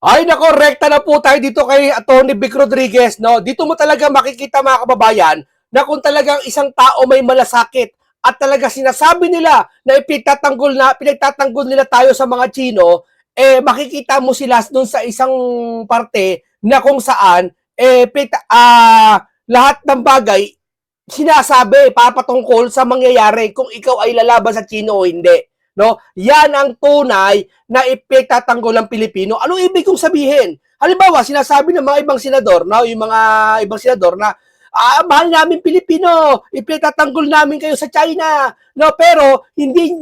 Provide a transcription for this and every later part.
Ay nako, rekta na po tayo dito kay Atty. Vic Rodriguez, no? Dito mo talaga makikita mga kababayan na kung talagang isang tao may malasakit at talaga sinasabi nila na pinagtatanggol nila tayo sa mga Chino, makikita mo sila doon sa isang parte na kung saan lahat ng bagay sinasabi papatungkol sa mangyayari kung ikaw ay lalaban sa Chino o hindi. No? Yan ang tunay na ipagtatanggol ng Pilipino. Anong ibig kong sabihin? Halimbawa, sinasabi ng mga ibang senador, no? Yung mga ibang senador na mahal namin Pilipino, ipagtatanggol namin kayo sa China. No, pero hindi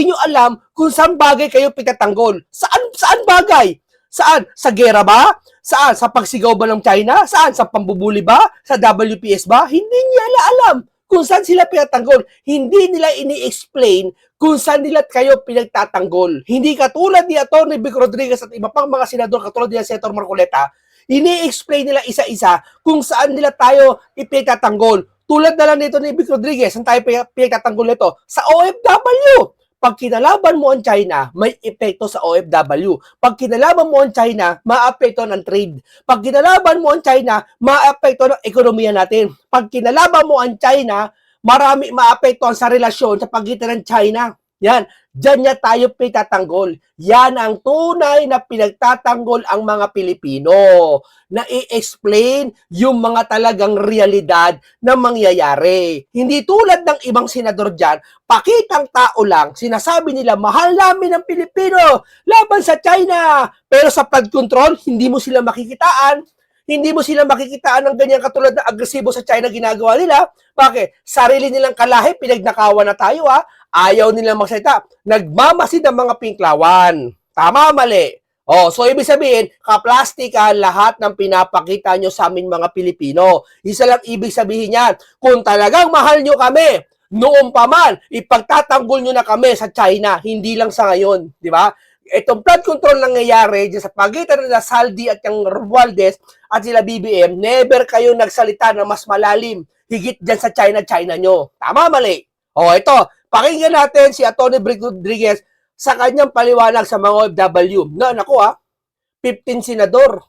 nyo alam kung saan bagay kayo pagtatanggol. Saan bagay? Saan? Sa gera ba? Saan? Sa pagsigaw ba ng China? Saan? Sa pambubuli ba? Sa WPS ba? Hindi nila alam kung saan sila pinatanggol. Hindi nila ini-explain kung saan nila kayo pinagtatanggol. Hindi katulad ni Atty. Vic Rodriguez at iba pang mga senador katulad ni Senator Marcoleta, ini-explain nila isa-isa kung saan nila tayo ipinagtatanggol. Tulad na lang nito ni Vic Rodriguez, saan tayo pinagtatanggol nito? Sa OFW. Pag kinalaban mo ang China, may epekto sa OFW. Pag kinalaban mo ang China, maapekto ng trade. Pag kinalaban mo ang China, maapekto ng ekonomiya natin. Pag kinalaban mo ang China, marami maapekto sa relasyon sa pagitan ng China. Yan, dyan niya tayo pinatanggol. Yan ang tunay na pinagtatanggol ang mga Pilipino. Na i-explain yung mga talagang realidad na mangyayari. Hindi tulad ng ibang senador dyan, pakitang tao lang, sinasabi nila, mahal namin ang Pilipino, laban sa China. Pero sa flood control, hindi mo sila makikitaan. Hindi mo sila makikitaan ng ganyan katulad na agresibo sa China ginagawa nila. Bakit? Sarili nilang kalahi, pinagnakawan na tayo Ayaw nilang magsalita. Nagmamasid ang mga pinklawan. Tama, mali. So ibig sabihin, kaplastikan lahat ng pinapakita nyo sa amin mga Pilipino. Isa lang ibig sabihin yan. Kung talagang mahal nyo kami, noon pa man, ipagtatanggol nyo na kami sa China, hindi lang sa ngayon. Di ba? Itong flood control nangyayari dyan sa pagitan nila Saldi at yung Romualdez at sila BBM, never kayo nagsalita na mas malalim higit dyan sa China nyo. Tama, mali? Ito, pakinggan natin si Atty. Vic Rodriguez sa kanyang paliwanag sa mga OFW. Naku 15 senador.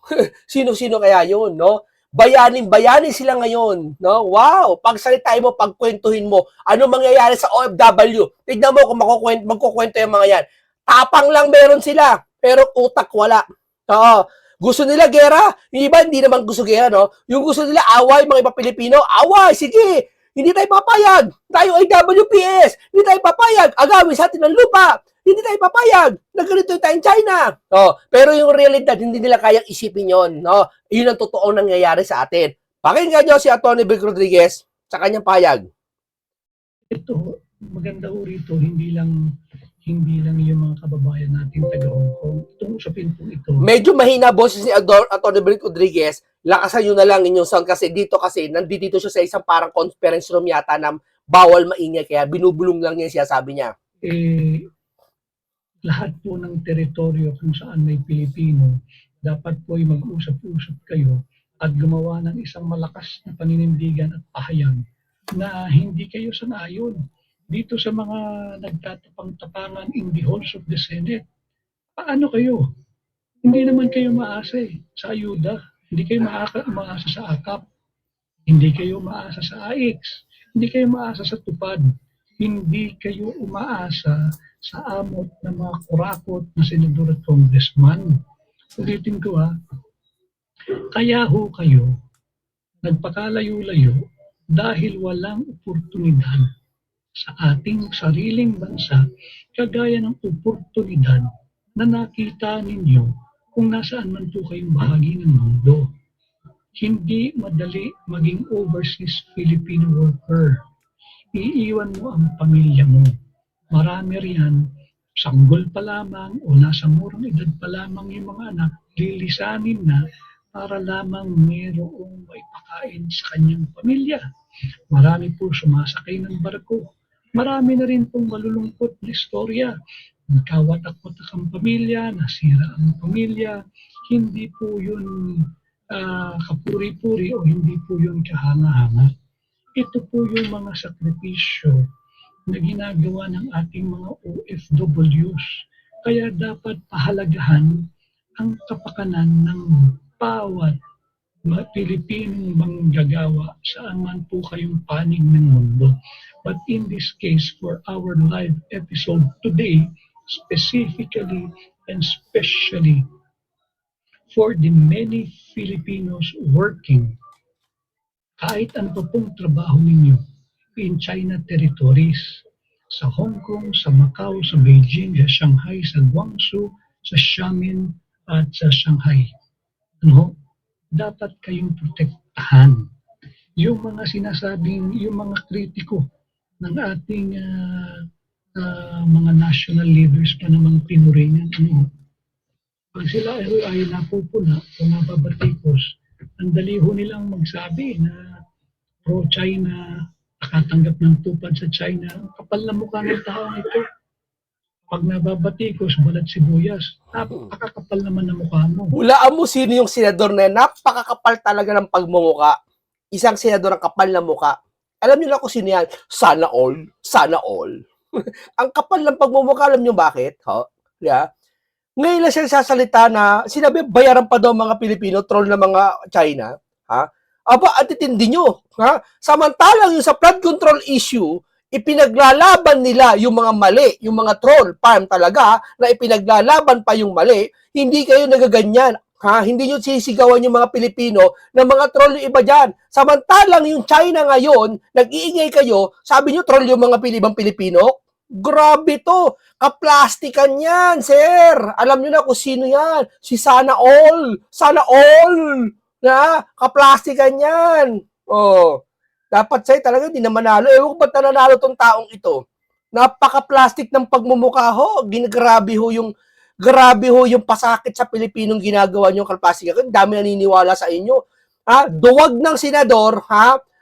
Sino-sino kaya yun, no? Bayaning-bayani sila ngayon, no? Wow! Pagsalitain mo, pagkwentuhin mo, ano mangyayari sa OFW? Tignan mo kung magkukwento yung mga yan. Tapang lang meron sila, pero utak wala. Oo. Gusto nila gera, yung iba hindi naman gusto gera, no? Yung gusto nila away, mga iba Pilipino, away, sige! Hindi tayo papayag. Tayo ay WPS. Hindi tayo papayag. Agawin sa atin ng lupa. Hindi tayo papayag. Nagganito tayong China. Pero yung realidad, hindi nila kayang isipin yon. No? Yun ang totoong nangyayari sa atin. Pakinggan nyo si Atty. Vic Rodriguez sa kanyang payag. Ito, maganda ho rito, hindi lang yung mga kababayan natin taga Hong Kong. Itong usapin po ito. Medyo mahina boses ni Atty. Vic Rodriguez. Lakasan nyo na lang inyong sound kasi nandito siya sa isang parang conference room yata na bawal maingay kaya binubulong lang niya siya, sabi niya. Lahat po ng teritoryo kung saan may Pilipino, dapat po ay mag-usap-usap kayo at gumawa ng isang malakas na paninindigan at pahayag na hindi kayo sanayon dito sa mga nagtatapang-tapangan in the halls of the Senate. Paano kayo? Hindi naman kayo maasa sa ayuda. Hindi kayo maasa sa AKAP. Hindi kayo maasa sa AIX. Hindi kayo maasa sa TUPAD. Hindi kayo umaasa sa amot ng mga kurakot na senador at congressman. Ulitin ko kaya ho kayo nagpakalayo-layo dahil walang oportunidad sa ating sariling bansa kagaya ng oportunidad na nakita ninyo kung nasaan man po kayong bahagi ng mundo. Hindi madali maging overseas Filipino worker. Iiwan mo ang pamilya mo. Marami riyan, sanggol pa lamang o nasa murang edad pa lamang yung mga anak, lilisanin na para lamang mayroong maipakain sa kanyang pamilya. Marami po sumasakay ng barko. Marami na rin pong malulungkot na istorya. Nagkawatak-watak ang pamilya, nasira ang pamilya. Hindi po yun kapuri-puri o hindi po yun kahanga-hanga. Ito po yung mga sakripisyo na ginagawa ng ating mga OFWs. Kaya dapat pahalagahan ang kapakanan ng bawat Pilipinong manggagawa saan man po kayong panig ng mundo. But in this case, for our live episode today, specifically and especially for the many Filipinos working kahit ano pa pong trabaho ninyo in China territories, sa Hong Kong, sa Macau, sa Beijing, sa Shanghai, sa Guangzhou, sa Xiamen at sa Shanghai. Ano? Dapat kayong protektahan. Yung mga sinasabing, yung mga kritiko ng ating mga national leaders pa namang pinuringan, ano, pag sila ay napupuna o nababatikos, ang dali ho nilang magsabi na pro-China, nakatanggap ng tupad sa China. Ang kapal na mukha ng taong ito. Pag nababatikos, balat sibuyas, napakakapal naman ng mukha mo. Hulaan mo sino yung senador na yan. Napakakapal talaga ng pagmumuka. Isang senador ang kapal na muka. Alam niyo na kung sino yan? Sana all. Sana all. Ang kapal ng pagmumuka, alam niyo bakit? Yeah. Ngayon lang siya sasalita na sinabi bayaran pa daw mga Pilipino, troll na mga China. Aba, at itindi nyo. Samantalang yung sa flood control issue, ipinaglalaban nila yung mga mali, yung mga troll farm talaga, na ipinaglalaban pa yung mali, hindi kayo nagaganyan. Hindi nyo sisigawan yung mga Pilipino na mga troll yung iba dyan. Samantalang yung China ngayon, nag-iingay kayo, sabi nyo troll yung mga ibang Pilipino? Grabe to. Kaplastikan yan, sir. Alam nyo na kung sino yan. Si Sana All. Sana All. Kaplastikan yan. Dapat sa'yo talaga hindi na manalo. Ewan ko ba't nanalo tong taong ito. Napaka-plastic ng pagmumukha ho. Grabe ho yung pasakit sa Pilipinong ginagawa nyo kalplastikan. Dami naniniwala sa inyo. Duwag ng senador,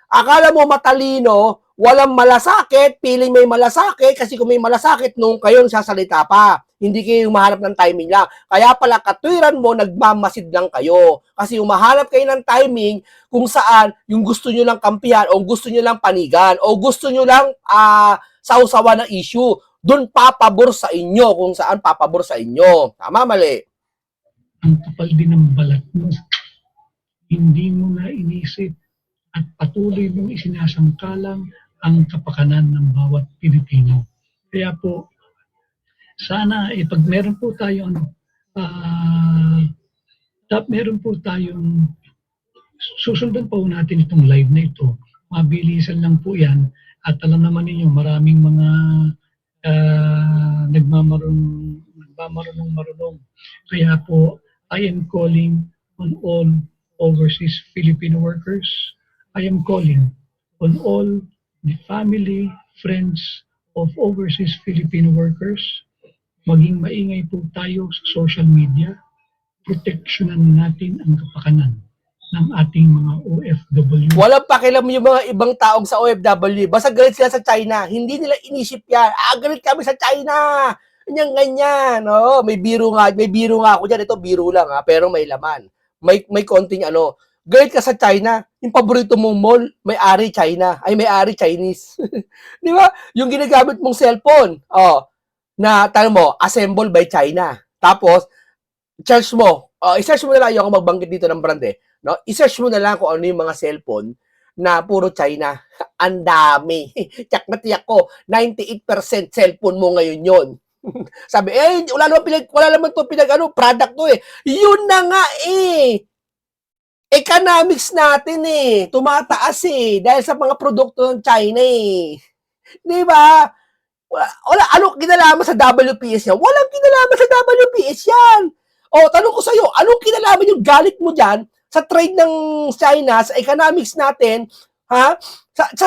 akala mo matalino, walang malasakit, piling may malasakit, kasi kung may malasakit, nung kayo sasalita pa. Hindi kayo mahanap ng timing lang. Kaya pala katwiran mo, nagmamasid lang kayo. Kasi umahanap kayo ng timing kung saan yung gusto nyo lang kampihan, o gusto nyo lang panigan, o gusto nyo lang sausawa ng issue. Doon papabor sa inyo, kung saan papabor sa inyo. Tama, mali? Ang kapal din ng balat mo. Hindi mo na inisip at patuloy mong isinasangkalang ang kapakanan ng bawat Pilipino. Kaya po, sana pag meron po tayo meron po tayong susundan po natin itong live na ito. Mabilisan lang po yan at alam naman ninyo maraming mga nagmamarunong. Kaya po, I am calling on all overseas Filipino workers. I am calling on all the family, friends of overseas Filipino workers. Maging maingay po tayo sa social media. Proteksyonan natin ang kapakanan ng ating mga OFW. Walang pakialam yung mga ibang taong sa OFW. Basta galit sila sa China. Hindi nila inisip yan. Galit kami sa China. Ganyan. May biro nga ako dyan. Ito biro lang pero may laman. May konting galit ka sa China. Yung paborito mong mall, may-ari China. May-ari Chinese. Di ba? Yung ginagamit mong cellphone. Na tanong mo, assembled by China. Tapos, i-search mo na lang, yung magbanggit dito ng brand no? I-search mo na lang kung ano yung mga cellphone na puro China. Ang dami. Tiyak na tiyak ko, 98% cellphone mo ngayon yon. Sabi, wala naman to product to Yun na nga Economics natin tumataas dahil sa mga produkto ng China Di ba? Anong kinalaman sa WPS yan? Walang kinalaman sa WPS yan. Tanong ko sa'yo, anong kinalaman yung galit mo dyan sa trade ng China, sa economics natin, sa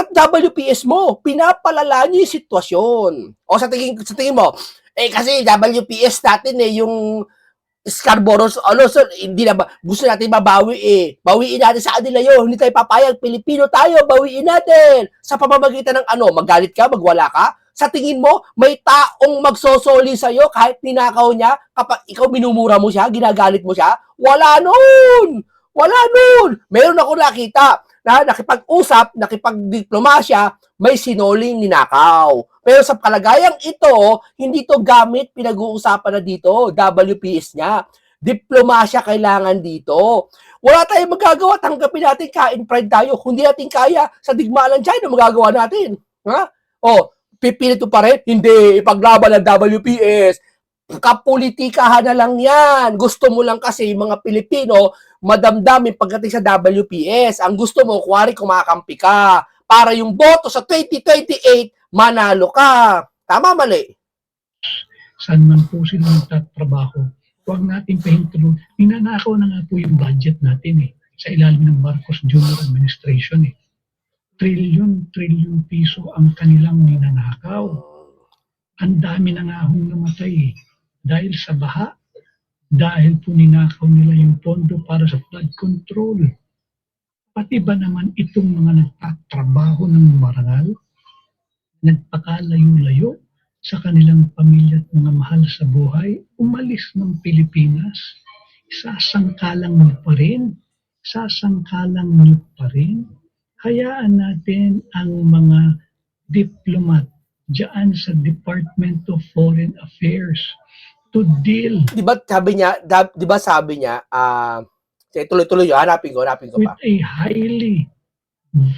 WPS mo? Pinapalala nyo yung sitwasyon. Sa tingin mo, kasi WPS natin yung Scarborough, hindi na ba, gusto natin mabawi bawiin natin sa kanila yun, hindi tayo papayag, Pilipino tayo, bawiin natin. Sa pamamagitan ng magalit ka, magwala ka, sa tingin mo, may taong magsosoli sa'yo kahit ninakaw niya, kapag ikaw minumura mo siya, ginagalit mo siya, wala nun! Meron ako nakita na nakipag-usap, nakipag-diplomasya, may sinoling ninakaw. Pero sa kalagayang ito, hindi to gamit pinag-uusapan na dito, WPS niya. Diplomasya kailangan dito. Wala tayong magagawa, tanggapin natin, kain pride tayo. Kung di natin kaya, sa digmaan ng China, magagawa natin. Ha? O, pipilit mo pa rin? Hindi, ipaglaban ng WPS. Kapolitikahan na lang yan. Gusto mo lang kasi mga Pilipino, madamdamin pagdating sa WPS. Ang gusto mo, kuwari kumakampi ka. Para yung boto sa 2028, manalo ka. Tama, mali? Saan man po sila nagtatrabaho, huwag natin pahintulong. Ninanakaw na nga po yung budget natin sa ilalim ng Marcos Jr. Administration Trilyon piso ang kanilang ninanakaw. Ang dami na nga hong namatay dahil sa baha, dahil po ninakaw nila yung pondo para sa flood control. Pati ba naman itong mga nagtatrabaho ng marangal, nagpakalayo-layo sa kanilang pamilya at mga mahal sa buhay, umalis ng Pilipinas, sasangkalang niyo pa rin, hayaan natin ang mga diplomat diyan sa Department of Foreign Affairs to deal Di ba sabi niya, tuloy-tuloy yun, hanapin ko with pa. a highly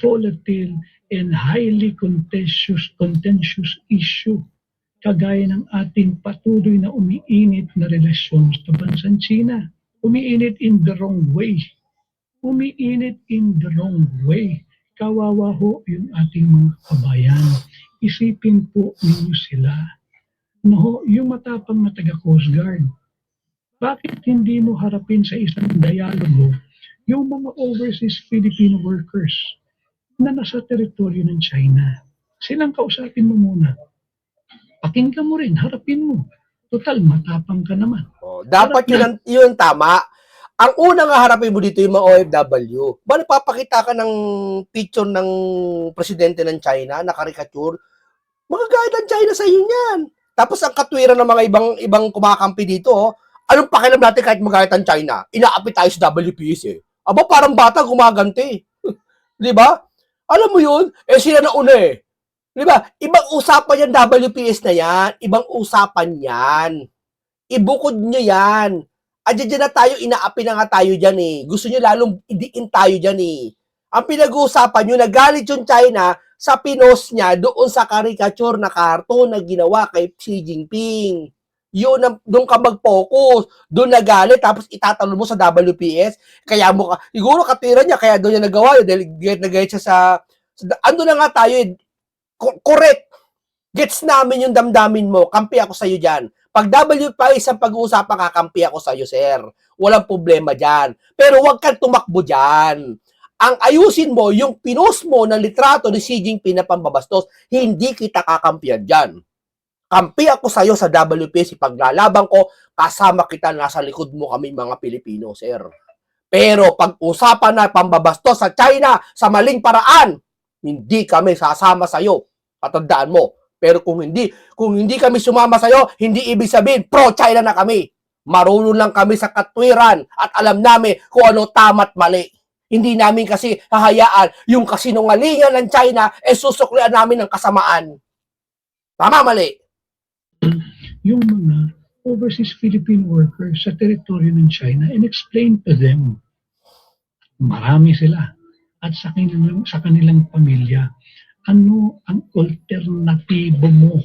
volatile and highly contentious issue, kagaya ng ating patuloy na umiinit na relasyon sa bansang China. Umiinit in the wrong way. Kawawa ho yung ating mga kabayan. Isipin po ninyo sila. No, yung matapang na taga-Coast Guard, bakit hindi mo harapin sa isang dialogo yung mga overseas Filipino workers na nasa teritoryo ng China? Silang kausapin mo muna. Pakinggan mo rin, harapin mo. Total, matapang ka naman. Dapat yun tama. Ang unang haharapin mo dito yung mga OFW. Ba nagpapakita ka ng picture ng presidente ng China na karikature, magagayad ang China sa iyo niyan. Tapos ang katwiran ng mga ibang kumakampi dito, anong pakialam natin kahit magayad ang China? Inaapi tayo sa WPS Aba, parang bata gumaganti. Di ba? Alam mo yun? Sila na una Di ba? Ibang usapan yan, WPS na yan. Ibang usapan yan. Ibukod nyo yan. Diyan na tayo, inaapi na nga tayo dyan Gusto nyo lalong idiin tayo dyan Ang pinag-uusapan nyo, nagalit yung China sa pinos niya doon sa caricature na cartoon na ginawa kay Xi Jinping. Doon ka mag-focus. Doon nagalit, tapos itatalon mo sa WPS. Kaya mo siguro katira niya, kaya doon niya nagawa yun. Dahil nagayat siya ando na nga tayo correct. Gets namin yung damdamin mo. Kampi ako sa'yo dyan. Pag WPS ang pag-uusapan, kakampi ako sa'yo, sir. Walang problema dyan. Pero huwag kang tumakbo dyan. Ang ayusin mo, yung pinost mo ng litrato ni Xi Jinping na pambabastos, hindi kita kakampiyan dyan. Kampi ako sa'yo sa WPS. Paglalaban ko, kasama kita, nasa likod mo kami mga Pilipino, sir. Pero pag usapan na pambabastos sa China, sa maling paraan, hindi kami sasama sa'yo. Patandaan mo. Pero kung hindi kami sumama sa'yo, hindi ibig sabihin, pro-China na kami. Marunong lang kami sa katwiran at alam namin kung ano tama't mali. Hindi namin kasi hahayaan yung kasinungalingan ng China, susuklian namin ng kasamaan. Tama, mali? Yung mga overseas Philippine workers sa teritoryo ng China and explain to them. Marami sila. At sa kanilang pamilya, ano ang alternatibo mo?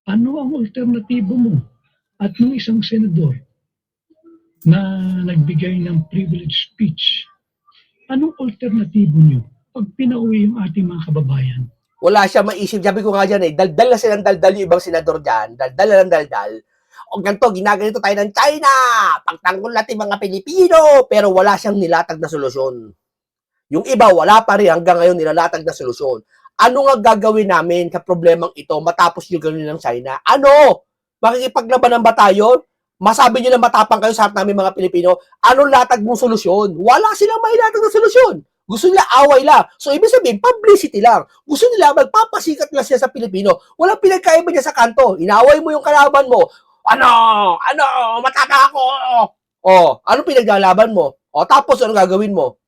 Ano ang alternatibo mo? At nung isang senador na nagbigay ng privilege speech, anong alternatibo nyo pag pinauwi yung ating mga kababayan? Wala siya maisip. Sabi ko nga dyan daldal na silang daldal yung ibang senador dyan. Daldal na ng daldal. O ganito, ginaganito tayo ng China. Pagtanggol natin mga Pilipino. Pero wala siyang nilatag na solusyon. Yung iba, wala pa rin hanggang ngayon nilalatag na solusyon. Ano nga gagawin namin sa problemang ito matapos yung gano'n ng China? Ano? Makikipaglabanan ba tayo? Masabi nyo na matapang kayo sa harap namin mga Pilipino, anong latag mong solusyon? Wala silang mailatag na solusyon. Gusto nila away lang. So, ibig sabihin, publicity lang. Gusto nila, magpapasikat lang siya sa Pilipino. Walang pinagkaiba niya sa kanto. Inaway mo yung kalaban mo. Ano? Matapang ako. Anong pinaglalaban mo? Tapos, ano gagawin mo?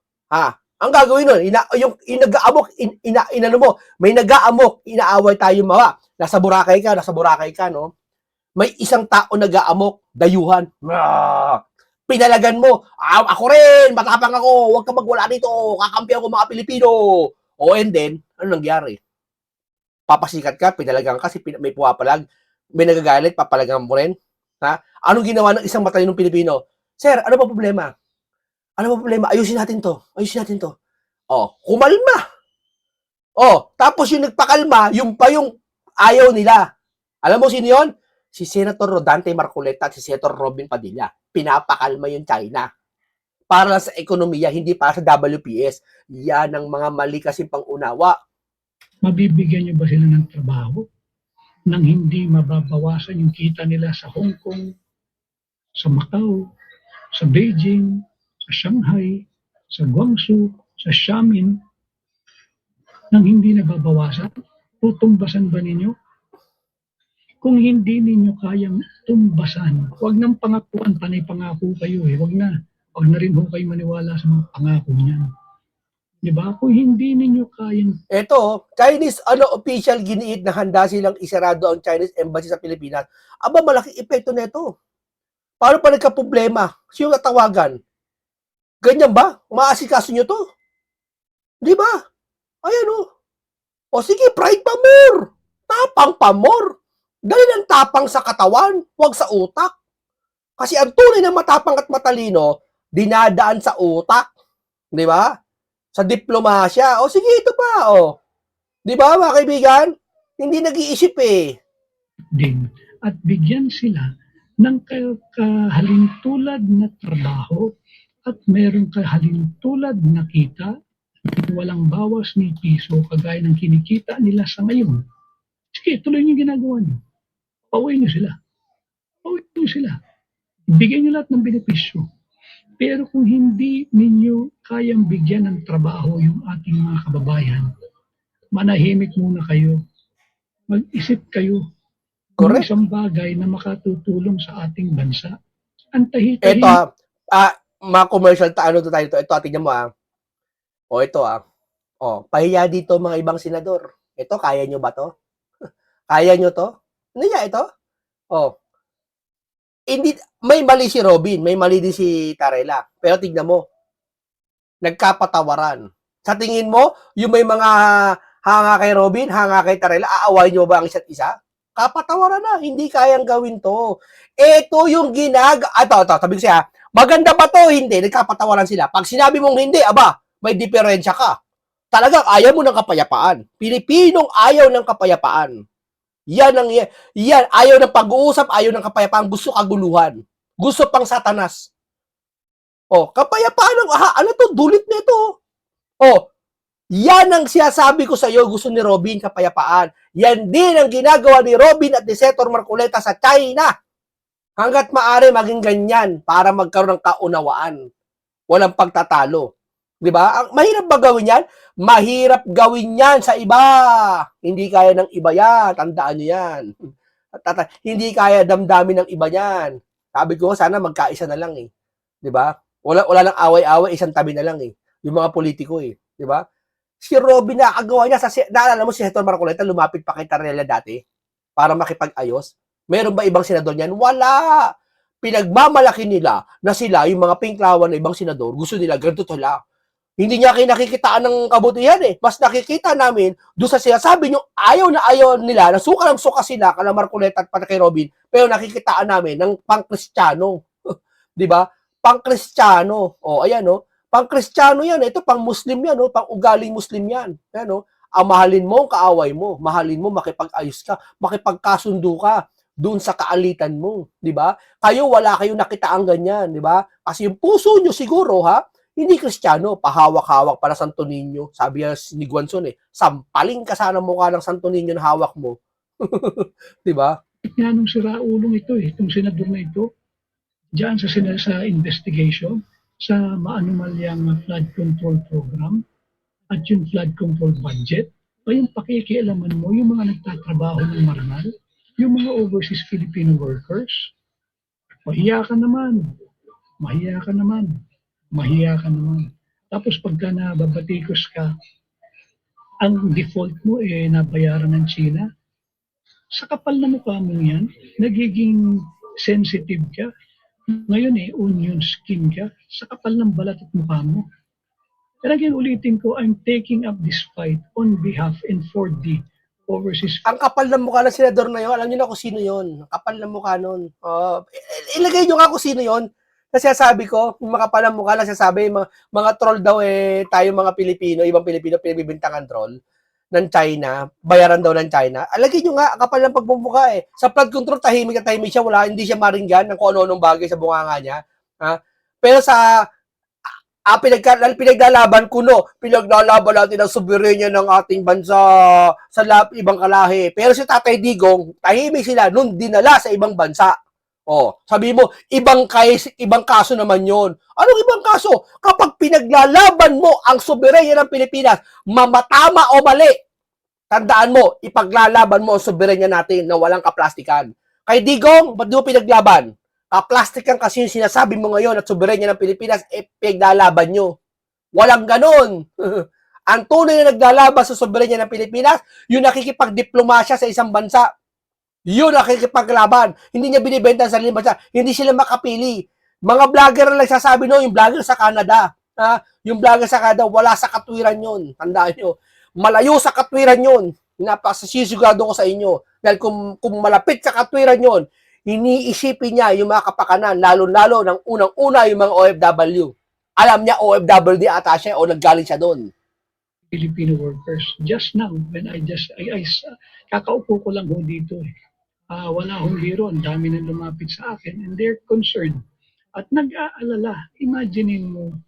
Ang gagawin nun, yung nag-aamok, may nag-aamok, inaaway tayo mga. Nasa Boracay ka, no? may isang tao nag-aamok, dayuhan. Pinalagan mo, ako rin, matapang ako, huwag ka magwala dito, kakampi ako mga Pilipino. O and then, ano nangyari? Papasikat ka, pinalagan ka, kasi may puwapalag, may nagagalit, papalagan mo rin. Ha? Anong ginawa ng isang matalinong Pilipino? Sir, ano ba problema? Ano ba problema? Ayusin natin to. Ayusin natin to. Oh, kumalma. Oh, tapos yung nagpakalma, yung pa yung ayaw nila. Alam mo sino yun? Si Senator Rodante Marcoleta at si Senator Robin Padilla. Pinapakalma yung China. Para lang sa ekonomiya, hindi para sa WPS. Yan ang mga mali kasi pang-unawa. Mabibigyan niyo ba sila ng trabaho nang hindi mababawasan yung kita nila sa Hong Kong, sa Macau, sa Beijing, sa Shanghai, sa Guangzhou, sa Xiamen, nang hindi nababawasan? Tutumbasan ba ninyo? Kung hindi ninyo kayang tumbasan, huwag nang pangakuan, panay pangako kayo eh. Huwag na. Huwag na rin ho kayo maniwala sa mga pangako niyan. Di ba? Kung hindi ninyo kayang Ito, Chinese official giniit na handa silang isarado ang Chinese embassy sa Pilipinas. Aba, malaking epekto nito. Paano pa nagka-problema? Sino natawagan? Ganyan ba? Maasikaso nyo to? Di ba? Ayan o. O sige, pride pa more. Tapang pa more. Dali ng tapang sa katawan, huwag sa utak. Kasi ang tunay na matapang at matalino, dinadaan sa utak. Di ba? Sa diplomasya. O sige, ito pa. O. Di ba, mga kaibigan? Hindi nag-iisip eh. din at bigyan sila ng kahalintulad na trabaho at meron kahalintulad na kita, walang bawas ni piso kagaya ng kinikita nila sa ngayon. Sige, tuloy niyo ginagawa niyo. Pauwiin niyo sila. Pauwiin niyo sila. Bigyan niyo lahat ng benepisyo. Pero kung hindi ninyo kayang bigyan ng trabaho yung ating mga kababayan, manahimik muna kayo. Mag-isip kayo ng Correct. isang bagay na makatutulong sa ating bansa. Ang Ito tahi-tahi, mga commercial ano to tayo to. Ito, tingnan mo O ito O, pahiya dito mga ibang senador. Ito, kaya nyo ba to? Kaya nyo to? Ano niya ito? O, hindi, may mali si Robin, may mali din si Tarela. Pero tignan mo, nagkapatawaran. Sa tingin mo, yung may mga hanga kay Robin, hanga kay Tarela, aaway nyo ba ang isa't isa? Kapatawaran na, hindi kayang gawin to. Ito yung ito, sabi ko siya, maganda ba to? Hindi, nagkapatawaran sila. Pag sinabi mong hindi, aba, may diferensya ka. Talagang ayaw mo ng kapayapaan. Pilipinong ayaw ng kapayapaan. Yan ayaw ng pag-uusap, ayaw ng kapayapaan, gusto kaguluhan. Gusto pang satanas. Kapayapaan ano to, dulit nito. Yan ang sinasabi ko sa iyo, gusto ni Robin kapayapaan. Yan din ang ginagawa ni Robin at ni Senator Marcoleta sa China. Hanggat maaari maging ganyan para magkaroon ng kaunawaan. Walang pagtatalo. Di ba? Mahirap ba gawin yan? Mahirap gawin yan sa iba. Hindi kaya ng iba yan. Tandaan nyo yan. Hindi kaya damdamin ng iba yan. Sabi ko, sana magkaisa na lang eh. Di ba? Wala lang away-away, isang tabi na lang eh. Yung mga politiko eh. Di ba? Si Robin nakagawa niya, naalala mo si Hector Marcoleta, lumapit pa kay Tarela dati para makipag-ayos. Meron ba ibang senador niyan? Wala! Pinagmamalaki nila na sila, yung mga pinklawan na ibang senador, gusto nila, ganito sila. Hindi niya nakikitaan ng kabutihan eh. Mas nakikita namin doon sa sinasabi nyo, ayaw na ayaw nila, na suka ng suka sila, kala Marcoleta at pati kay Robin, pero nakikitaan namin ng pang-Kristiyano. Di ba? Pang-Kristiyano. Ayan pang-Kristiyano yan. Ito pang-Muslim yan. Pang-ugaling Muslim yan. Ayan mahalin mo ang kaaway mo. Mahalin mo, makipag-ayos ka. Makipagkasundo ka doon sa kaalitan mo. Di ba? Kayo, wala kayong nakitaang ganyan. Di ba? Kasi yung puso nyo siguro, hindi Kristiyano, pahawak-hawak para Santo Niño. Sabi ni Guanzon sampaling ka sana mukha ng Santo Niño na hawak mo. Di ba? nga nung siraulong ito itong senador na ito, diyan sa investigation, sa maanumalyang flood control program at yung flood control budget, o yung pakikialaman mo, yung mga nagtatrabaho ng marangal, yung mga overseas Filipino workers, mahiya ka naman. Mahiya ka naman. Mahiya ka naman. Tapos pagka nababatikos ka, ang default mo nabayaran ng China, Sa kapal na mukha mo yan, nagiging sensitive ka. Ngayon onion skin ka. Sa kapal ng balat at mukha mo. Pero again, ulitin ko, I'm taking up this fight on behalf and for the overseas. Ang kapal ng mukha ng senador na yun, alam niyo na kung sino yun. Ang kapal ng mukha nun. Ilagay niyo nga kung sino yun. Kasi sabi ko, yung makapal ng mukha lang sasabi, mga troll daw tayo mga Pilipino, ibang Pilipino, pinibibintangan troll ng China, bayaran daw ng China. Alagay nyo nga, kapal ng pagmumukha Sa flood control, tahimik at tahimik siya, hindi siya maringgan ng kung ano-anong bagay sa bunganga niya. Ha? Pero sa pinaglalaban ko, pinaglalaban natin ang soberenya ng ating bansa sa ibang kalahi. Pero si Tatay Digong, tahimik sila nung dinala sa ibang bansa. Sabi mo, ibang kaso naman yon. Anong ibang kaso? Kapag pinaglalaban mo ang soberenya ng Pilipinas, mamatama o mali, tandaan mo, ipaglalaban mo ang soberenya natin na walang kaplastikan. Kay Digong, ba't di mo pinaglaban? Kaplastikan kasi yung sinasabi mo ngayon at soberenya ng Pilipinas, pinaglalaban nyo. Walang ganon. Ang tunay na naglalaban sa soberenya ng Pilipinas, yung nakikipagdiplomasya sa isang bansa, yun nakikipaglaban. Hindi niya binibenta sa sariling bansa. Hindi sila makapili. Mga vlogger lang nagsasabi yung vlogger sa Canada. Yung vlogger sa Canada, wala sa katwiran yun. Tandaan nyo. Malayo sa katwiran yun. Napasisigurado ko sa inyo. Dahil kung malapit sa katwiran yun, iniisipin niya yung mga kapakanan, lalo-lalo ng unang-una yung mga OFW. Alam niya OFW ata siya o naggaling siya doon. Filipino workers. Just now, when kakaupo ko lang ho dito wala hong biro, ang dami nang lumapit sa akin and they're concerned. At nag-aalala, imaginein mo,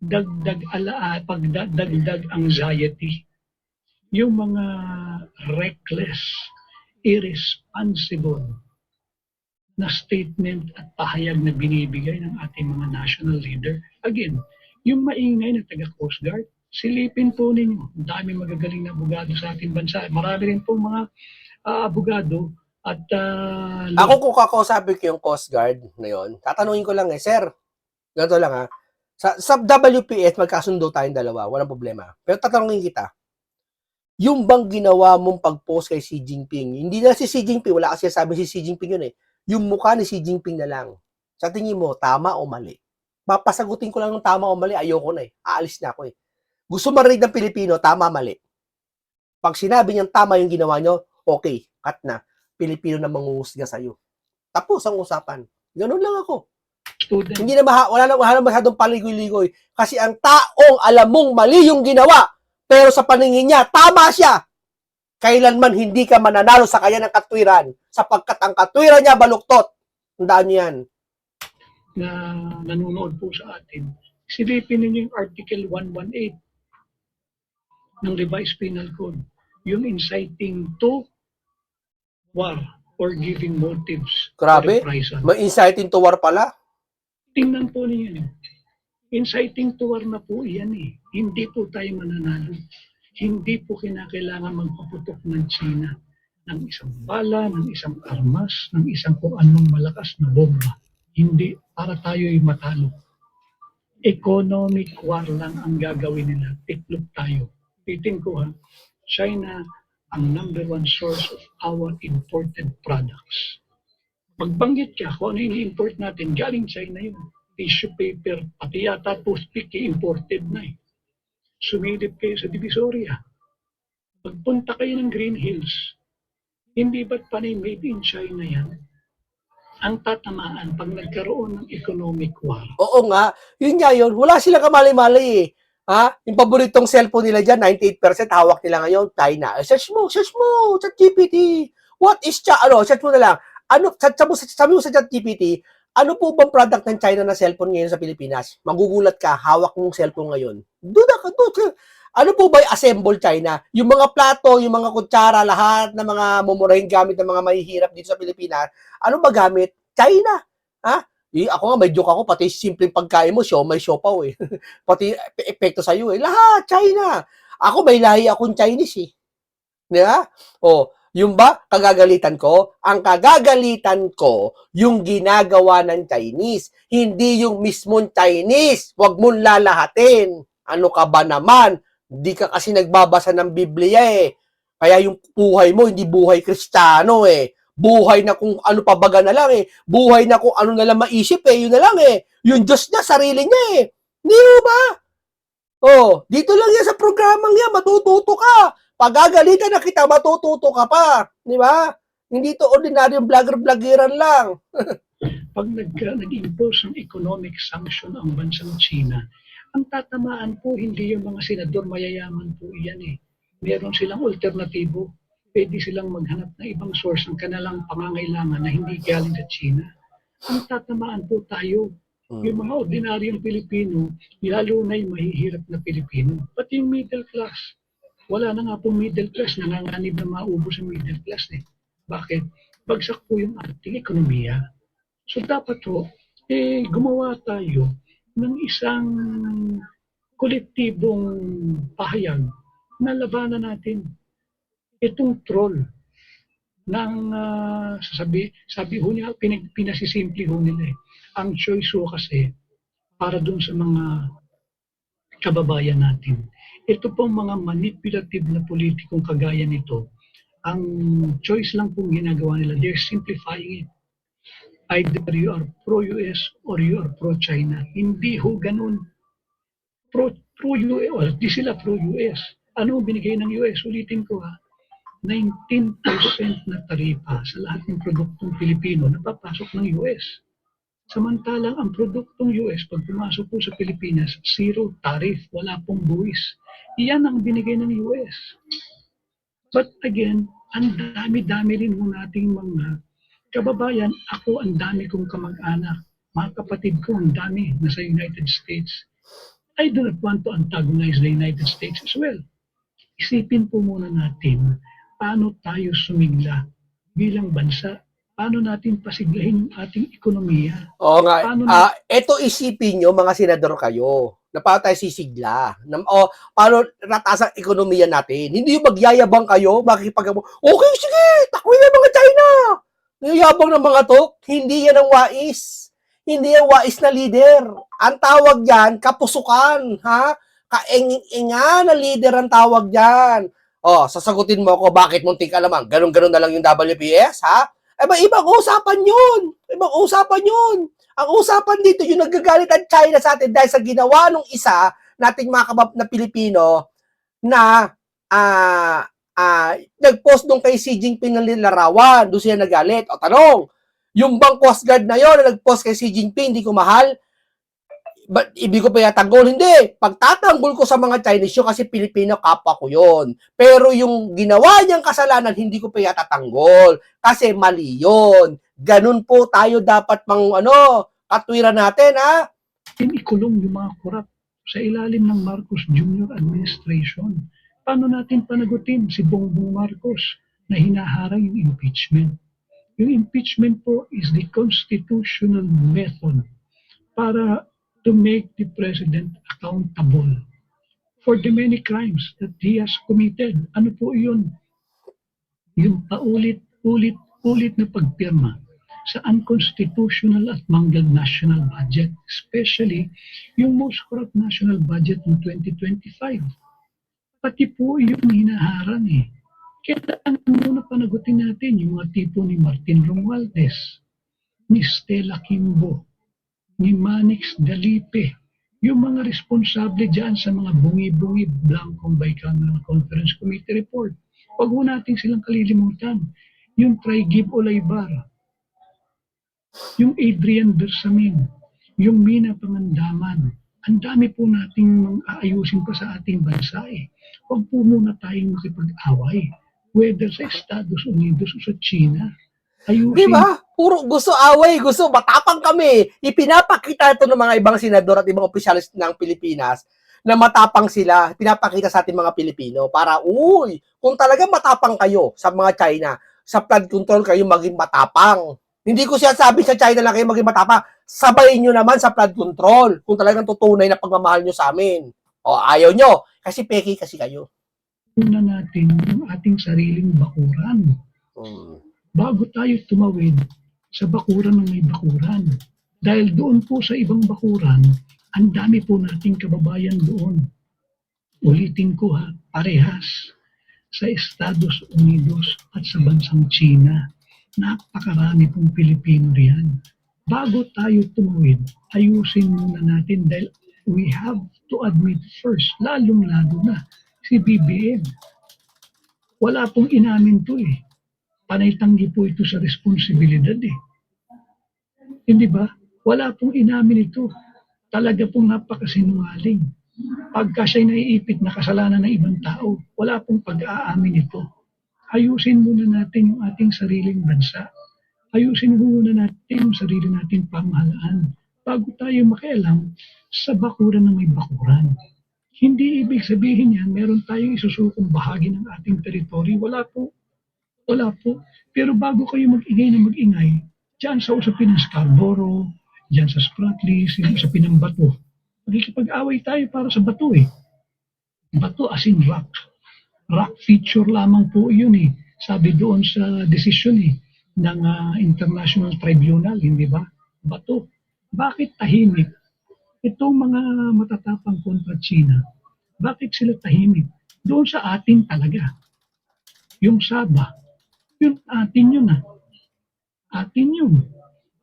dagdag anxiety. Yung mga reckless, irresponsible na statement at pahayag na binibigay ng ating mga national leader. Again, yung maingay na taga-Coast Guard, silipin po ninyo. Ang dami magagaling na abogado sa ating bansa. Marami rin pong mga abogado at ako kung kakausapin ko yung Coast Guard na yun, tatanungin ko lang sir, ganito lang sa WPS magkasundo tayong dalawa, walang problema. Pero tatanungin kita, yung bang ginawa mong pag-post kay Xi Jinping, hindi na si Xi Jinping, wala kasi sabi si Xi Jinping yun yung mukha ni Xi Jinping na lang. Sa tingin mo, tama o mali? Papasagutin ko lang ng tama o mali, ayoko na aalis na ako Gusto marinig ng Pilipino, tama, mali. Pag sinabi niyang tama yung ginawa niyo, okay, cut na. Pilipino na manguhusga sa'yo. Tapos ang usapan. Ganun lang ako. student. Hindi na wala na masyadong paligoy-ligoy. Kasi ang taong alam mong mali yung ginawa, pero sa paningin niya, tama siya. Kailanman hindi ka mananalo sa kanya ng katwiran. Sapagkat ang katwiran niya baluktot. Tandaan niyo yan. Na nanonood po sa atin, silipin ninyo yung Article 118 ng Revised Penal Code. Yung inciting to war or giving motives. Grabe, may inciting to war pala. Tingnan po ninyo. Inciting to war na po yan Hindi po tayo mananalo. Hindi po kinakailangan magpaputok ng China ng isang bala, ng isang armas, ng isang kung anong malakas na bomba. Hindi para tayo'y matalo. Economic war lang ang gagawin nila. Tiklop tayo. Pitin ko China ang number one source of our imported products. Magbanggit ka kung ano yung import natin, galing China yun. Tissue paper, pati yata toothpick, imported na Sumilip kayo sa Divisoria. Pagpunta kayo ng Green Hills, hindi ba't panay made in China yan? Ang tatamaan pag nagkaroon ng economic war. Oo nga, yun nga yun. Wala silang kamali-mali Yung paboritong cellphone nila dyan, 98% hawak nila ngayon, China. Search mo, ChatGPT. What is search mo na lang. Sabi mo sa ChatGPT, ano po bang product ng China na cellphone ngayon sa Pilipinas? Magugulat ka, hawak mong cellphone ngayon. Doon. Ano po ba yung assemble China? Yung mga plato, yung mga kutsara, lahat ng mga mumurahing gamit ng mga mahihirap dito sa Pilipinas, ano ba gamit? China. Ako nga, may joke ako, pati simpleng pagkain mo, may siopaw pati epekto sa'yo Lahat, China. Ako, may lahi akong Chinese Di ba? Yung ba, kagagalitan ko? Ang kagagalitan ko, yung ginagawa ng Chinese. Hindi yung mismong Chinese. Huwag mong lalahatin. Ano ka ba naman? Di ka kasi nagbabasa ng Biblia Kaya yung buhay mo, hindi buhay Kristiyano eh. Buhay na kung ano pabaga na lang eh. Buhay na kung ano na lang maisip eh. Yun na lang eh. Yung Diyos niya, sarili niya eh. Di ba? Oh, dito lang yan sa programang yan, matututo ka. Pagagalitan na kita, matututo ka pa. Di ba? Hindi to ordinaryong vlogger-vloggeran lang. Pag nag-impose ng economic sanction ang bansang China, ang tatamaan po hindi yung mga senador, mayayaman po iyan eh. Meron silang alternatibo. Pwede silang maghanap ng ibang source ng kanilang pangangailangan na hindi galing sa China. Ang tatamaan po tayo, yung mga ordinaryong Pilipino, lalo na yung mahihirap na Pilipino. Pati yung middle class. Wala na nga pong middle class, nanganganib na maubos ang middle class eh. Bakit? Bagsak po yung ating ekonomiya. So dapat po, gumawa tayo ng isang kolektibong pahayag na labanan natin itong troll ng sabi ho niya, pinasisimple ho nila eh. Ang choice ho kasi para dun sa mga kababayan natin. Ito pong mga manipulative na politikong kagaya nito, ang choice lang pong ginagawa nila, they're simplifying it. Either you are pro-US or you are pro-China. Hindi ho ganun. Pro-US, di sila pro-US. Ano binigay ng US? Ulitin ko ha, 19% na taripa sa lahat ng produktong Pilipino na papasok ng US. Samantalang ang produktong US, pag pumasok po sa Pilipinas, zero tariff, wala pong buwis. Iyan ang binigay ng US. But again, ang dami-dami rin mo nating mga kababayan. Ako, ang dami kong kamag-anak. Mga kapatid ko, ang dami nasa United States. I do not want to antagonize the United States as well. Isipin po muna natin, paano tayo sumigla bilang bansa? Paano natin pasiglahin yung ating ekonomiya? Oo nga. Paano Ito isipin nyo, mga senador kayo, na paano tayo sisigla? Paano rataas ang ekonomiya natin? Hindi yung magyayabang kayo, okay, sige, takwin na mga China. Yung yabang ng mga to, hindi yan ang wais. Hindi yan wais na leader. Ang tawag yan, kapusukan, ha? Kaenging-inga na leader ang tawag yan. Sasagutin mo ako, bakit muntik ka lamang? Ganun-ganun na lang yung WPS, ha? Ibang usapan yun. Ibang usapan yun. Ang usapan dito, yung nagagalit ang China sa atin dahil sa ginawa ng isa nating mga kabab na Pilipino na nag-post nung kay Xi Jinping ng lilarawan, doon siya nagalit. O tanong, yung bang Coast Guard na yon na nag-post kay Xi Jinping, hindi ko mahal, ibig ko pa yatanggol? Hindi. Pagtatanggol ko sa mga Chinese yun kasi Pilipino kapwa ko yun. Pero yung ginawa niyang kasalanan, hindi ko pa yatatanggol. Kasi mali yun. Ganun po tayo dapat katwiran natin, ha? ikulong yung mga korap sa ilalim ng Marcos Jr. administration? Paano natin panagutin si Bongbong Marcos na hinaharang yung impeachment? Yung impeachment po is the constitutional method para to make the president accountable for the many crimes that he has committed. Ano po yun? Yung paulit-ulit na pagpirma sa unconstitutional at mangled national budget, especially yung most corrupt national budget ng 2025. Pati po yung hinaharang eh. Kailangan muna panagutin natin yung mga tipo ni Martin Romualdez, ni Stella Kimbo, ni Manix Dalipe, yung mga responsable dyan sa mga bungi-bungi blankong bicameral conference committee report. Huwag mo natin silang kalilimutan. Yung Trigib Olaybar, yung Adrian Bersamin, yung Mina Pangandaman. Ang dami po nating aayusin pa sa ating bansa eh. Huwag po muna tayong makipag-away, whether sa Estados Unidos o sa China. Ayusin. Di ba? Puro gusto away, gusto matapang kami. Ipinapakita ito ng mga ibang senador at ibang opisyalis ng Pilipinas na matapang sila. Pinapakita sa ating mga Pilipino para, kung talaga matapang kayo sa mga China, sa flood control kayo maging matapang. Hindi ko siya sabi sa China lang kayo maging matapang. Sabayin nyo naman sa flood control kung talagang tutunay na pagmamahal nyo sa amin. Ayaw nyo. Kasi peki kasi kayo. Una natin yung ating sariling bakuran. Bago tayo tumawid sa bakuran ng may bakuran. Dahil doon po sa ibang bakuran, ang dami po nating kababayan doon. Ulitin ko ha, parehas. sa Estados Unidos at sa bansang China. Napakarami pong Pilipino riyan. Bago tayo tumawid, ayusin muna natin dahil we have to admit first, lalong-lalo na si BBM. Wala pong inamin to eh. Panay-tanggi po ito sa responsibilidad eh. Hindi ba? Wala pong inamin ito. Talaga pong napakasinungaling. Pagka siya'y naiipit na kasalanan ng ibang tao, wala pong pag-aamin ito. Ayusin muna natin yung ating sariling bansa. Ayusin muna natin yung sarili nating pamahalaan bago tayo makialam sa bakuran ng may bakuran. Hindi ibig sabihin yan, meron tayong isusukong bahagi ng ating teritoryo. Wala po. Wala po. Pero bago kayo mag-ingay na mag-ingay, dyan sa usapin ng Scarborough, dyan sa Spratlys, yung usapin ng bato, magkikipag-away tayo para sa bato eh. Bato as in rock. Rock feature lamang po yun eh. Sabi doon sa desisyon eh, ng International Tribunal, hindi ba? Bato. Bakit tahimik? Itong mga matatapang kontra China, bakit sila tahimik? Doon sa atin talaga. Yung Sabah, yun atin yun ah. Atin yun.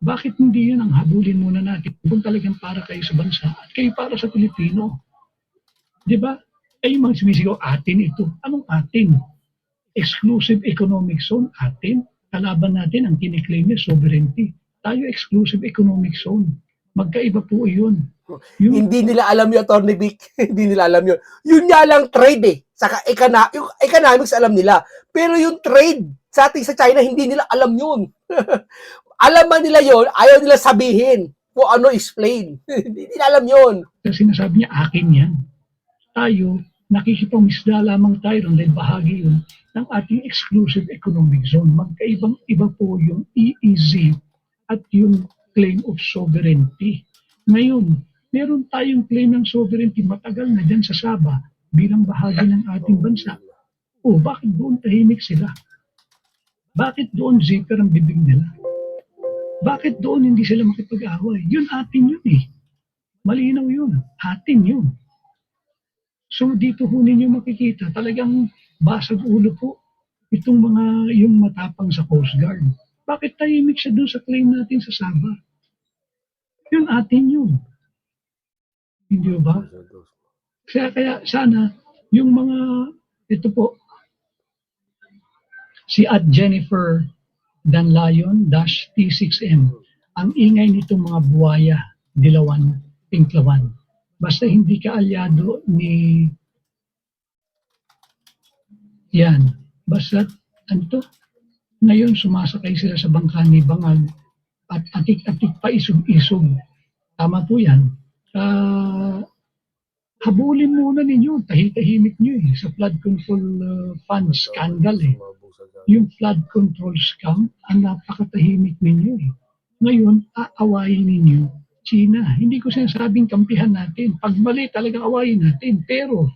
Bakit hindi yun ang habulin muna natin kung talagang para kayo sa bansa at kayo para sa Pilipino? Di ba? Ay mga sumisigaw, atin ito. Anong atin? Exclusive economic zone, atin. Kalaban natin ang kiniklaim niya, sovereignty. Tayo exclusive economic zone. Magkaiba po yun. Hindi nila alam yun, Atty. Vic. Hindi nila alam yun. Yun nga lang trade eh. Saka yung economics alam nila. Pero yung trade sa ating sa China, hindi nila alam yun. Alam man nila yun, ayaw nila sabihin kung ano explain. Hindi nila alam yun. Kasi sinasabi niya, akin yan. Tayo, nakikipamisda lamang tayo dahil bahagi yun ng ating exclusive economic zone. Magkaibang-iba po yung EEZ at yung claim of sovereignty. Ngayon, meron tayong claim ng sovereignty matagal na dyan sa Sabah bilang bahagi ng ating bansa. O, bakit doon tahimik sila? Bakit doon zipper ang bibig nila? Bakit doon hindi sila makipag-away? Yun atin yun eh. Malinaw yun. Atin yun. So dito ho ninyo makikita talagang basag ulo po itong mga yung matapang sa Coast Guard. Bakit tahimik siya doon sa claim natin sa Sabah? Yun atin yun. Hindi ba? Kaya sana yung mga ito po si @Jennifer Danlayon -T6M. Ang ingay nitong mga buwaya, dilawan, pinklawan. Basta hindi ka alyado ni yan. Basta ano to? Ngayon sumasakay sila sa bangka ni Bangag at atik-atik pa isog-isog. Tama po yan. Habulin muna ninyo, tahimik nyo eh, sa flood control fund scandal eh. Yung flood control scam, ang napakatahimik ninyo eh. Ngayon, aawayin ninyo China. Hindi ko sinasabing kampihan natin. Pag mali, talagang awayin natin. Pero,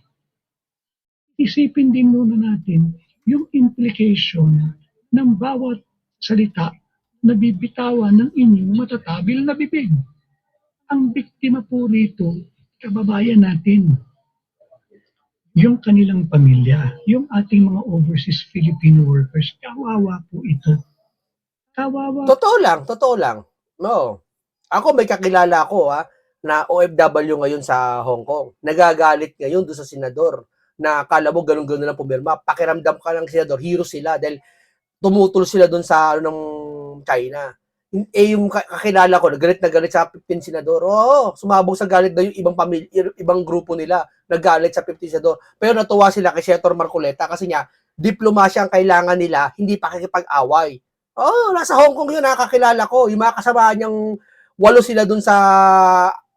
isipin din muna natin yung implication ng bawat salita na bibitawan ng inyong matatabil na bibig. Ang biktima po rito, kababayan natin, yung kanilang pamilya, yung ating mga overseas Filipino workers, kawawa po ito. Kawawa. Totoo lang. No. Ako may kakilala ako na OFW ngayon sa Hong Kong. Nagagalit ngayon doon sa senador na akala mo ganun-ganun lang pumirma. Pakiramdam ka ng senador, hero sila dahil tumutol sila doon sa ng China. Yung kakilala ko, galit na galit sa 15 senador. Oo, sumabog sa galit na yung ibang pamilya, ibang grupo nila, nagalit sa 15 senador. Pero natuwa sila kay Senator Marcoleta kasi niya, diplomasya ang kailangan nila, hindi pakikipag-away. Oh, nasa Hong Kong yun, nakakilala ko. Yung mga kasama niyang 8 sila dun sa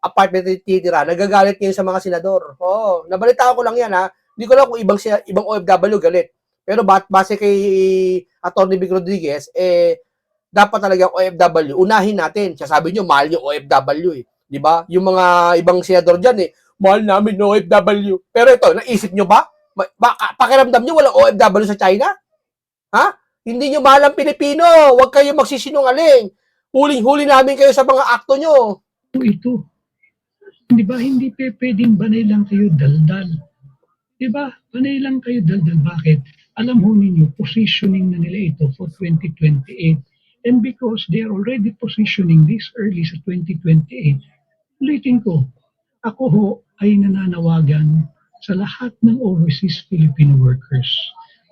apartment na titira, nagagalit ngayon sa mga senador. Oh, nabalita ko lang yan Hindi ko lang kung ibang OFW galit. Pero base kay Atty. Vic Rodriguez, dapat talaga OFW, unahin natin. Sabi niyo, mahal yung OFW eh. Di ba? Yung mga ibang senador dyan mahal namin no OFW. Pero ito, naisip niyo ba? Pakiramdam niyo walang OFW sa China? Ha? Hindi nyo mahal ang Pilipino. Huwag kayo magsisinungaling. Huling-huli namin kayo sa mga akto nyo. Ito. Di ba, hindi pwedeng banay lang kayo daldal. Di ba? Banay lang kayo daldal. Bakit? alam ho ninyo, positioning na nila ito for 2028. And because they are already positioning this early sa 2028, ulitin ko, ako ho ay nananawagan sa lahat ng overseas Filipino workers.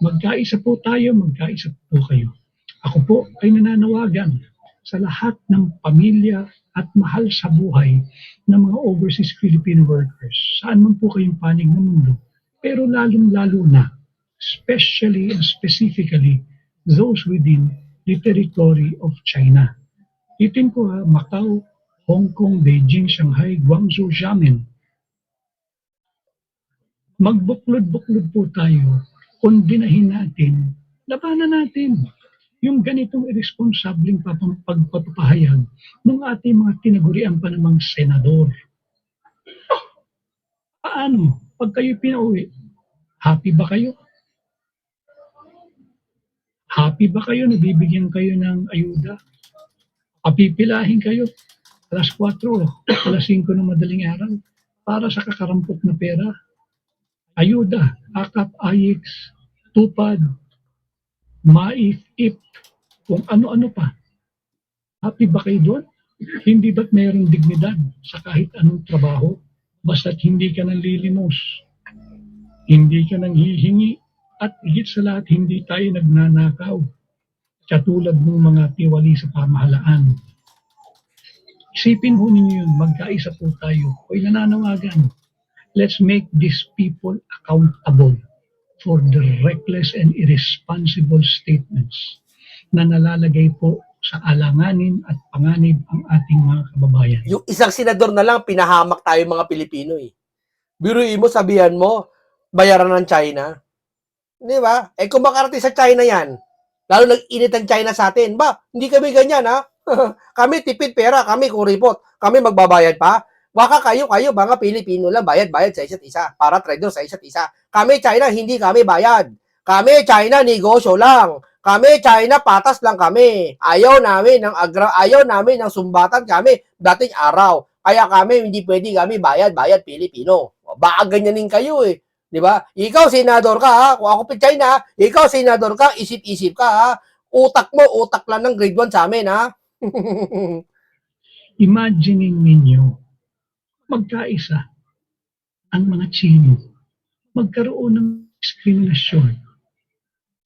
Magkaisa po tayo, magkaisa po kayo. Ako po ay nananawagan sa lahat ng pamilya at mahal sa buhay ng mga overseas Filipino workers. Saan man po kayong panig ng mundo. Pero lalong-lalo na, especially and specifically, those within the territory of China. Itin ko ha, Macau, Hong Kong, Beijing, Shanghai, Guangzhou, Xiamen. Magbuklod-buklod po tayo, kondinahin natin, labanan natin yung ganitong irresponsableng pagpapahayag ng ating mga tinagurian pa namang senador. Paano? Pag kayo pinauwi, happy ba kayo? Happy ba kayo? Nabibigyan kayo ng ayuda? Papipilahin kayo? Alas 4, alas 5 ng madaling araw para sa kakarampok na pera? Ayuda, akap, AIX, tupad, maif-ip, kung ano-ano pa. Happy ba kayo doon? Hindi ba't mayroong dignidad sa kahit anong trabaho? Basta't hindi ka nanlilimos, hindi ka nang hihingi, at higit sa lahat, hindi tayo nagnanakaw. Katulad ng mga tiwali sa pamahalaan. Isipin ho ninyo yun, magkaisa po tayo. Ko'y nananawagan. Let's make these people accountable for the reckless and irresponsible statements na nalalagay po sa alanganin at panganib ang ating mga kababayan. Yung isang senador na lang, pinahamak tayo mga Pilipino eh. Biruin mo, sabihan mo, bayaran ng China. Di ba? Eh kung makarating sa China yan, lalo nag-init ang China sa atin, ba, hindi kami ganyan ha. Kami tipid pera, kami kuripot, kami magbabayad pa. Baka kayo, mga Pilipino lang, bayad-bayad sa isa't isa, para trader sa isa't isa. Kami China, hindi kami bayad. Kami China, negosyo lang. Kami China, patas lang kami. Ayaw namin ng sumbatan kami dating araw. Kaya kami, hindi pwede kami bayad Pilipino. Baka ganyanin kayo eh. Di ba? Ikaw, senador ka ha. Kung ako pa China, ikaw, senador ka, isip-isip ka ha. Utak mo, utak lang ng grade 1 sa amin ha. Imagining ninyo, magkaisa ang mga Chino, magkaroon ng diskriminasyon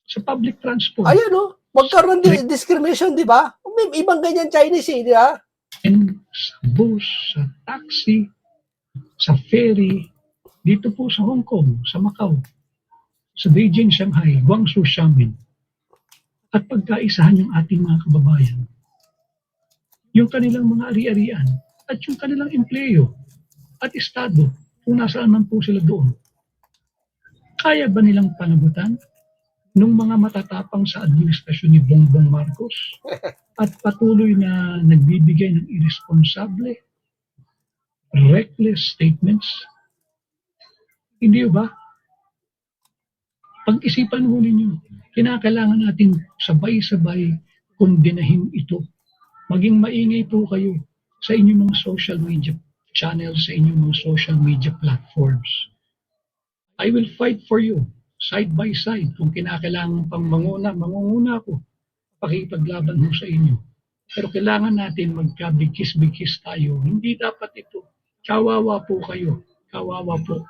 sa public transport. Ayan o, magkaroon ng discrimination, di ba? May ibang ganyan Chinese eh, di ba? And sa bus, sa taxi, sa ferry, dito po sa Hong Kong, sa Macau, sa Beijing, Shanghai, Guangzhou, Xiamen, at pagkaisahan yung ating mga kababayan, yung kanilang mga ari-arian, at yung kanilang empleyo, at estado, kung nasaan man po sila doon. Kaya ba nilang panagutan nung mga matatapang sa administrasyon ni Bongbong Marcos at patuloy na nagbibigay ng irresponsable, reckless statements? Hindi ba? Pag-isipan ho ninyo, kinakailangan natin sabay-sabay kondinahin ito. Maging maingay po kayo sa inyong mga social media channels, sa inyong mga social media platforms. I will fight for you, side by side. Kung kinakailangan pang mangunguna ako. Pakipaglaban ho sa inyo. Pero kailangan natin magkabigkis-bigkis tayo. Hindi dapat ito. Kawawa po kayo. Kawawa po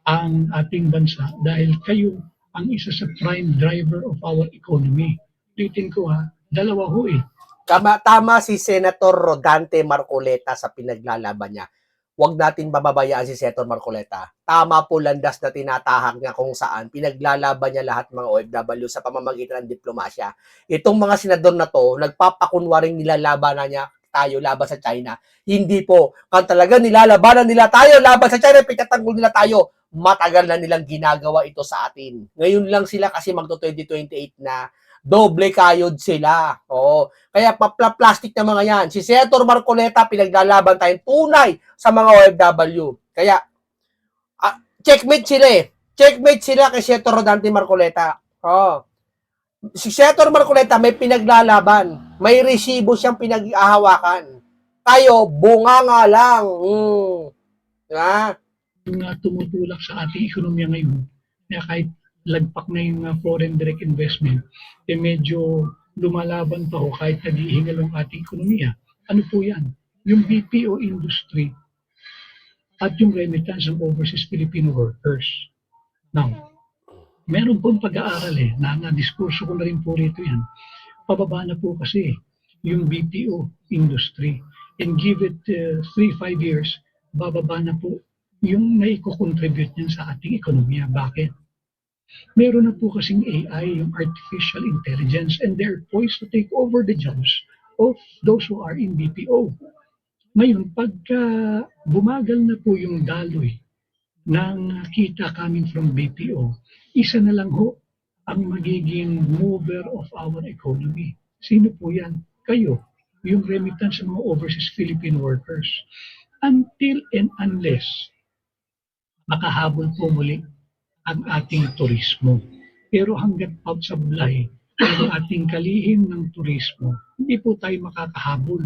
ang ating bansa dahil kayo ang isa sa prime driver of our economy. Ulitin ko ha, dalawa ho eh. Tama si Senator Rodante Marcoleta sa pinaglalaban niya. Huwag natin bababayaan si Senator Marcoleta. Tama po landas na tinatahak niya kung saan pinaglalaban niya lahat mga OFW sa pamamagitan ng diplomasya. Itong mga senador na to, nagpapakunwaring nilalabanan niya tayo laban sa China. Hindi po. Kung talaga nilalabanan nila tayo laban sa China, pitatanggol nila tayo, matagal na nilang ginagawa ito sa atin. Ngayon lang sila kasi magto 2028 na doble kayod sila. Oo. Kaya plastic na mga yan. Si Senator Marcoleta, pinaglalaban tayong tunay sa mga OFW. Kaya, checkmate sila eh. Checkmate sila kay Senator Rodante Marcoleta. Oo. Si Senator Marcoleta may pinaglalaban. May resibo siyang pinag-ahawakan. Tayo, bunga nga lang. Yung tumutulak sa ating ekonomiya ngayon, na kahit lagpak na yung foreign direct investment, medyo lumalaban pa ho kahit naghihingal ang ating ekonomiya. Ano po yan? Yung BPO industry at yung remittance ng overseas Filipino workers. Now, meron pong pag-aaral na-diskurso ko na rin po rito yan. Pababa na po kasi yung BPO industry. And give it 3-5 years, bababa na po yung naiko-contribute niyan sa ating ekonomiya. Bakit? Meron na po kasing AI, yung artificial intelligence, and they're poised to take over the jobs of those who are in BPO. Ngayon, pagka bumagal na po yung daloy ng kita coming from BPO, isa na lang ho ang magiging mover of our economy. Sino po yan? Kayo, yung remittance ng mga overseas Philippine workers. Until and unless makahabol po muli ang ating turismo. Pero hanggat pagsablay ang ating kalihim ng turismo, hindi po tayo makakahabol.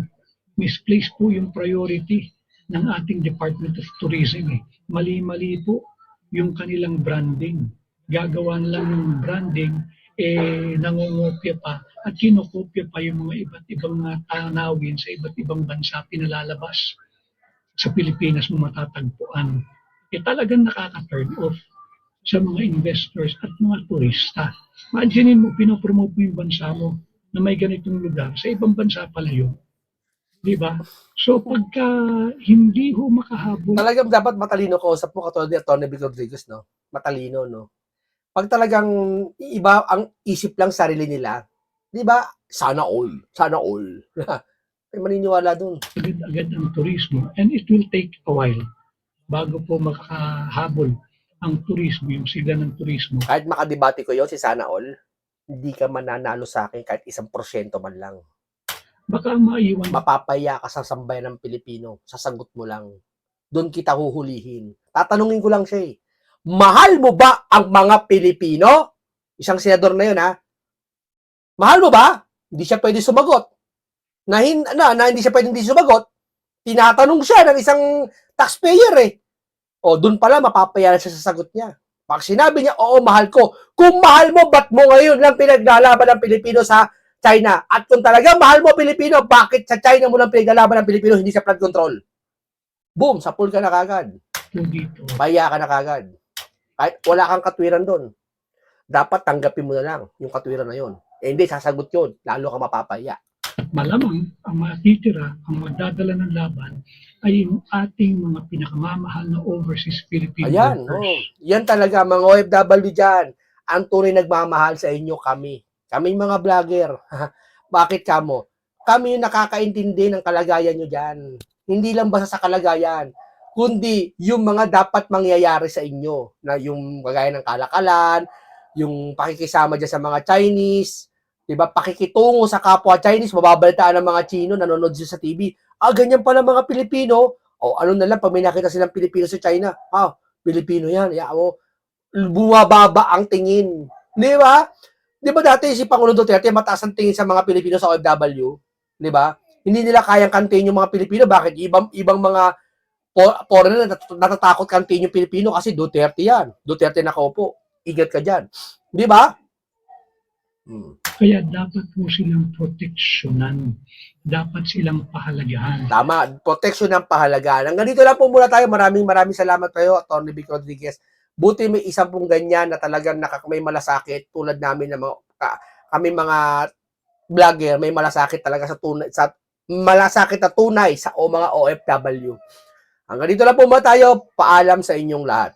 Misplaced po yung priority ng ating Department of Tourism. Mali-mali po yung kanilang branding. Gagawa lang ng branding, nangungopya pa at kinokopya pa yung mga iba't ibang tanawin sa iba't ibang bansa pinalalabas sa Pilipinas mo matatagpuan. Talagang nakaka-turn off sa mga investors at mga turista. Imaginin mo, pinopromote mo yung bansa mo na may ganitong lugar. Sa ibang bansa pala yun. Di ba? So pagka hindi ho makahabol, Talagang dapat matalino kausap mo katulad ni Atty. Vic Rodriguez, no? Matalino, no? Pag talagang iba ang isip lang sarili nila, di ba? Sana all. Sana all. Ay maniniwala dun. agad ang turismo and it will take a while bago po makahabol ang turismo, yung sigla ng turismo. Kahit makadebate ko yun si Sana all, hindi ka mananalo sa akin kahit 1% man lang. Baka maiwan. Mapapaya ka sa sambayan ng Pilipino. Sasagot mo lang. Doon kita huhulihin. Tatanungin ko lang siya mahal mo ba ang mga Pilipino? Isang senador na yun, ha? Mahal mo ba? Hindi siya pwede sumagot. Na hindi siya pwede hindi sumagot, tinatanong siya ng isang taxpayer O, doon pala mapapaya siya sa sagot niya. Pag sinabi niya, oo, mahal ko. Kung mahal mo, ba't mo ngayon lang pinaglalaban ng Pilipino sa China? At kung talaga mahal mo Pilipino, bakit sa China mo lang pinaglalaban ng Pilipino, hindi sa flood control? Boom, sapul ka na kagad. Dito. Paya ka na kagad. Kahit wala kang katwiran doon. Dapat tanggapin mo na lang yung katwiran na yun. Hindi, sasagot yun. Lalo ka mapapaya. At malamang, ang matitira, ang magdadala ng laban, ay yung ating mga pinakamamahal na overseas Philippine Ayan, workers. Yan talaga, mga OFW dyan. Ang tunay nagmamahal sa inyo, kami. Kami mga vlogger. Bakit kamo? Kami yung nakakaintindi ng kalagayan nyo dyan. Hindi lang basta sa kalagayan, kundi yung mga dapat mangyayari sa inyo. Na yung kagaya ng kalakalan, yung pakikisama dyan sa mga Chinese, diba? Pakikitungo sa kapwa Chinese, mababalitaan ng mga Chino, nanonood sa TV. Ganyan pala mga Pilipino. Ano na lang, pag may nakita silang Pilipino sa China, Pilipino yan. Bumababa ang tingin. Di ba? Di ba dati si Pangulong Duterte, mataas ang tingin sa mga Pilipino sa OFW? Di ba? Hindi nila kayang kantiin yung mga Pilipino. Bakit? Ibang mga foreigner natatakot kantiin yung Pilipino kasi Duterte yan. Duterte nakaupo. Ingat ka dyan. Di ba? Kaya dapat po silang proteksyonan. Dapat silang pahalagahan. Tama. Proteksyon ng pahalagahan. Hanggang dito lang po muna tayo. Maraming salamat kayo, Atty. Vic Rodriguez. Buti may isang pong ganyan na talagang may malasakit tulad namin na kami mga vlogger, may malasakit talaga sa malasakit na tunay sa mga OFW. Hanggang dito lang po muna tayo. Paalam sa inyong lahat.